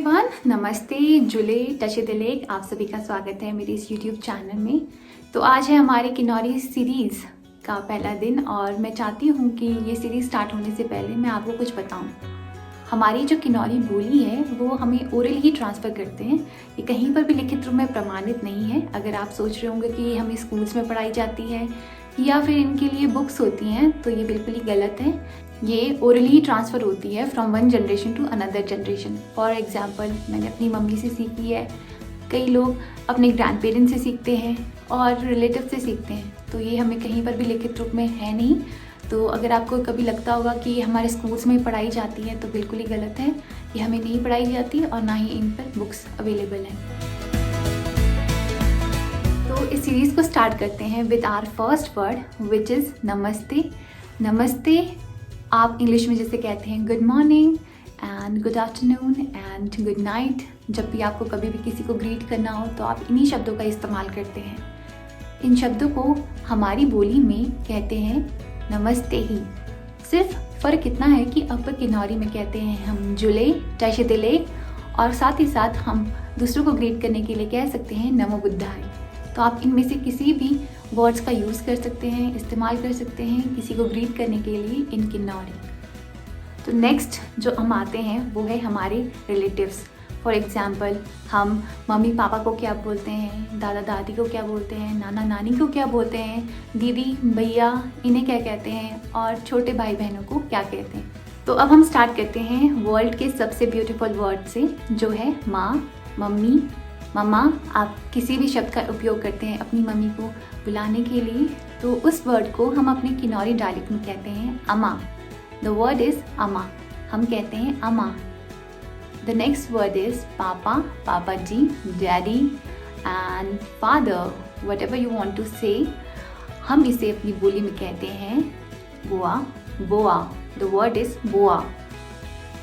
Everyone, नमस्ते। जुले touch the lake, आप सभी का स्वागत है मेरे इस यूट्यूब चैनल में। तो आज है हमारे किन्नौरी सीरीज़ का पहला दिन और मैं चाहती हूँ कि ये सीरीज़ स्टार्ट होने से पहले मैं आपको कुछ बताऊँ। हमारी जो किन्नौरी बोली है वो हमें ओरल ही ट्रांसफ़र करते हैं, ये कहीं पर भी लिखित रूप में प्रमाणित नहीं है। अगर आप सोच रहे होंगे कि ये हमें स्कूल्स में पढ़ाई जाती है या फिर इनके लिए बुक्स होती हैं, तो ये बिल्कुल ही गलत है। ये ओरली ट्रांसफ़र होती है from one generation to another generation. For example, मैंने अपनी मम्मी से सीखी है, कई लोग अपने ग्रैंड पेरेंट्स से सीखते हैं और रिलेटिव से सीखते हैं। तो ये हमें कहीं पर भी लिखित रूप में है नहीं। तो अगर आपको कभी लगता होगा कि ये हमारे स्कूल्स में पढ़ाई जाती है, तो बिल्कुल ही गलत है। ये हमें नहीं पढ़ाई जाती और ना ही इन पर बुक्स अवेलेबल हैं। तो इस सीरीज़ को स्टार्ट करते हैं with our first word which is namaste. नमस्ते आप इंग्लिश में जैसे कहते हैं good morning and good afternoon and good night. जब भी आपको कभी भी किसी को ग्रीट करना हो तो आप इन्हीं शब्दों का इस्तेमाल करते हैं। इन शब्दों को हमारी बोली में कहते हैं नमस्ते ही। सिर्फ फ़र्क इतना है कि अपर किन्नौरी में कहते हैं हम जुले टच द लेक, और साथ ही साथ हम दूसरों को ग्रीट करने के लिए कह सकते हैं नमो बुद्धाय। तो आप इनमें से किसी भी वर्ड्स का यूज़ कर सकते हैं, इस्तेमाल कर सकते हैं किसी को ग्रीट करने के लिए इन किन्नौरी। तो नेक्स्ट जो हम आते हैं वो है हमारे रिलेटिव्स। फॉर एग्जाम्पल, हम मम्मी पापा को क्या बोलते हैं, दादा दादी को क्या बोलते हैं, नाना नानी को क्या बोलते हैं, दीदी भैया इन्हें क्या कहते हैं, और छोटे भाई बहनों को क्या कहते हैं। तो अब हम स्टार्ट करते हैं वर्ल्ड के सबसे ब्यूटीफुल वर्ड से, जो है माँ, मम्मी, मम्मा। आप किसी भी शब्द का उपयोग करते हैं अपनी मम्मी को बुलाने के लिए, तो उस वर्ड को हम अपने किन्नौरी डायलेक्ट में कहते हैं अमा। द वर्ड इज़ अमा, हम कहते हैं अमा। The next word is papa, papa ji, daddy and father, whatever you want to say. हम इसे अपनी बोली में कहते हैं बुआ, बोआ। द वर्ड इज़ बुआ।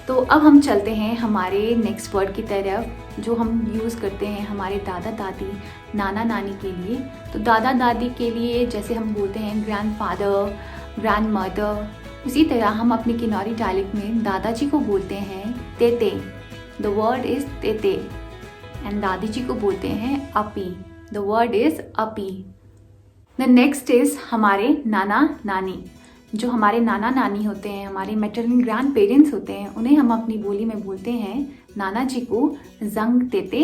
तो अब हम चलते हैं हमारे नेक्स्ट वर्ड की तरफ, जो हम यूज़ करते हैं हमारे दादा दादी, नाना नानी के लिए। तो दादा दादी के लिए जैसे हम बोलते हैं ग्रैंडफादर, ग्रैंड मदर, उसी तरह हम अपने किन्नौरी डायलेक्ट में दादाजी को बोलते हैं तेते। द वर्ड इज़ तेते। एंड दादी जी को बोलते हैं अपी। द वर्ड इज़ अपी। द नेक्स्ट इज़ हमारे नाना नानी। जो हमारे नाना नानी होते हैं, हमारे मैटरनल ग्रैंड पेरेंट्स होते हैं, उन्हें हम अपनी बोली में बोलते हैं नाना जी को जंग तेते,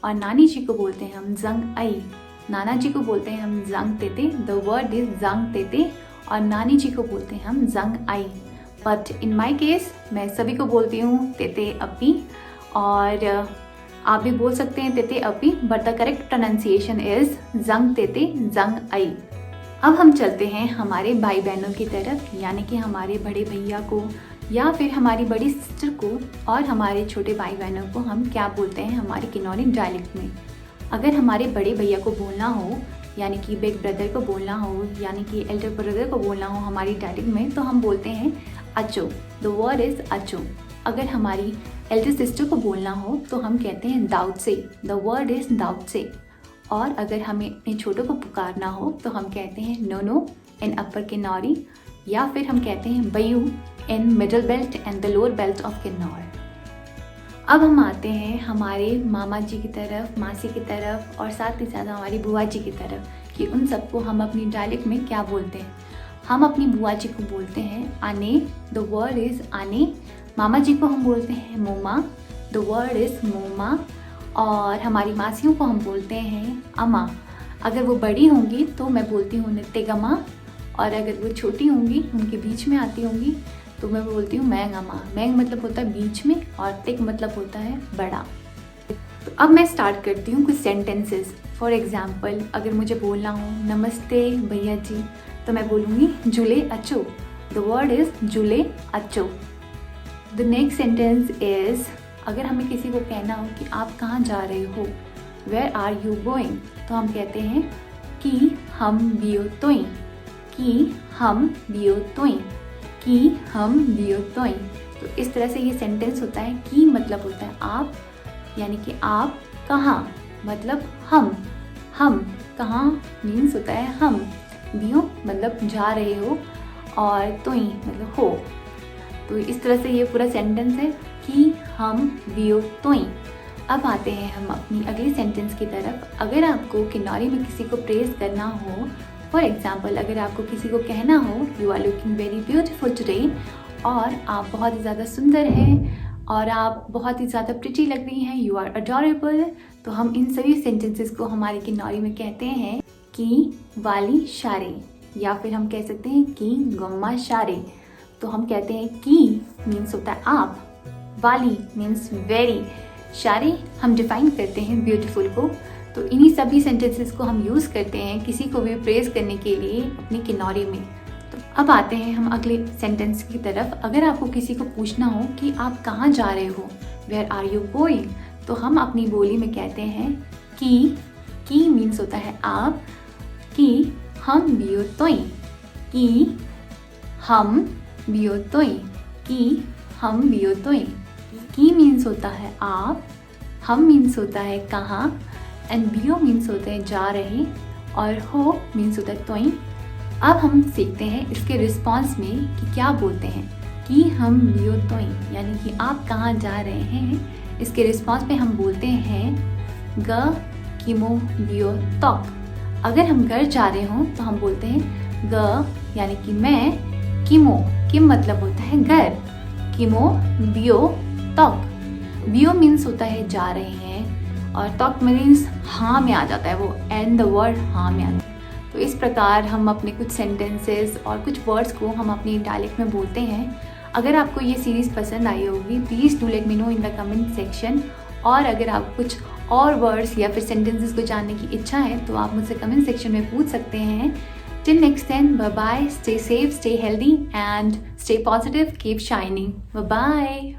और नानी जी को बोलते हैं हम जंग आई। नाना जी को बोलते हैं हम जंग तेते, द वर्ड इज जंग तेते, और नानी जी को बोलते हैं हम जंग आई। बट इन माई केस मैं सभी को बोलती हूँ तेते अपी, और आप भी बोल सकते हैं तेते अपी, but the correct pronunciation is जंग तेते, जंग आई। अब हम चलते हैं हमारे भाई बहनों की तरफ, यानी कि हमारे बड़े भैया को या फिर हमारी बड़ी सिस्टर को और हमारे छोटे भाई बहनों को हम क्या बोलते हैं हमारे किन्नौरी डायलेक्ट में। अगर हमारे बड़े भैया को बोलना हो, यानी कि बिग ब्रदर को बोलना हो, यानी कि एल्डर ब्रदर को बोलना हो हमारी डायलेक्ट में, तो हम बोलते हैं अचो। द वर्ड इज़ अचो। अगर हमारी एल्डर सिस्टर को बोलना हो तो हम कहते हैं दाऊद से। द वर्ड इज़ दाऊद से। और अगर हमें अपने छोटों को पुकारना हो तो हम कहते हैं नोनो इन अपर किन्नौरी, या फिर हम कहते हैं बयू in middle belt and the lower belt of Kinnaur. अब हम आते हैं हमारे मामा जी की तरफ, मासी की तरफ, और साथ ही साथ हमारी बुआ जी की तरफ, कि उन सबको हम अपनी डायलेक्ट में क्या बोलते हैं। हम अपनी बुआ जी को बोलते हैं आने। द वर्ड इज़ आने। मामा जी को हम बोलते हैं मोमा। The word is moma. और हमारी मासियों को हम बोलते हैं अमा। अगर वो बड़ी होंगी तो मैं बोलती हूँ नित्यगमा, और अगर वो छोटी होंगी, उनके बीच में आती होंगी, तो मैं बोलती हूँ मैंग अमा। मैंग मतलब होता है बीच में, और तिक मतलब होता है बड़ा। तो अब मैं स्टार्ट करती हूँ कुछ सेंटेंसेस। फॉर एग्जाम्पल, अगर मुझे बोलना हो नमस्ते भैया जी, तो मैं बोलूँगी जुले अचो। द वर्ड इज़ जुले अचो। द नेक्स्ट सेंटेंस इज़, अगर हमें किसी को कहना हो कि आप कहाँ जा रहे हो, वेयर आर यू गोइंग, तो हम कहते हैं कि हम बियो तोई, कि हम बियो तोई, कि हम बियो तोई। तो इस तरह से ये सेंटेंस होता है। कि मतलब होता है आप, यानी कि आप कहाँ मतलब हम कहाँ मीन्स होता है हम, बियो मतलब जा रहे हो, और तोई मतलब हो। तो इस तरह से ये पूरा सेंटेंस है कि हम बियो तोई। अब आते हैं हम अपनी अगली सेंटेंस की तरफ। अगर आपको किन्नौरी में किसी को प्रेज करना हो, फॉर एग्जाम्पल अगर आपको किसी को कहना हो you are looking very beautiful today, और आप बहुत ही ज़्यादा सुंदर हैं और आप बहुत ही ज़्यादा प्रिटी लग रही हैं, यू आर अडोरेबल, तो हम इन सभी सेंटेंसेस को हमारी किन्नौरी में कहते हैं कि वाली शारे, या फिर हम कह सकते हैं कि गम्मा शारे। तो हम कहते हैं कि मीन्स होता है आप, वाली मीन्स वेरी, शारे हम डिफाइन करते हैं ब्यूटीफुल को। तो इन्हीं सभी सेंटेंसेस को हम यूज़ करते हैं किसी को भी प्रेज करने के लिए अपनी किन्नौरी में। तो अब आते हैं हम अगले सेंटेंस की तरफ। अगर आपको किसी को पूछना हो कि आप कहाँ जा रहे हो, वेयर आर यू गोइंग, तो हम अपनी बोली में कहते हैं कि मीन्स होता है आप, कि हम बियो तोई, कि हम बियो तोई, कि हम बियो तोई। की मीन्स होता है आप, हम मीन्स होता है कहाँ, एंड बियो मीन्स होते हैं जा रहे, और हो मीन्स होता है तोई। अब हम सीखते हैं इसके रिस्पॉन्स में कि क्या बोलते हैं। कि हम बियो तोई यानी कि आप कहाँ जा रहे हैं, इसके रिस्पॉन्स में हम बोलते हैं ग किमो बियो तोक। अगर हम घर जा रहे हों तो हम बोलते हैं ग यानी कि मैं, किमो, किम मतलब होता है घर, किमो बियो तोक। बियो मीन्स होता है जा रहे हैं, और तोक मीन्स हाँ में आ जाता है, वो एंड द वर्ड हाँ में आता है। तो इस प्रकार हम अपने कुछ सेंटेंसेस और कुछ वर्ड्स को हम अपनी डायलेक्ट में बोलते हैं। अगर आपको ये सीरीज़ पसंद आई होगी, please do let me know in the comment section. और अगर आप कुछ और वर्ड्स या फिर सेंटेंसेस को जानने की इच्छा है तो आप मुझसे कमेंट सेक्शन में पूछ सकते हैं। Till next time, bye bye, stay safe, stay healthy and stay positive, keep shining, bye bye.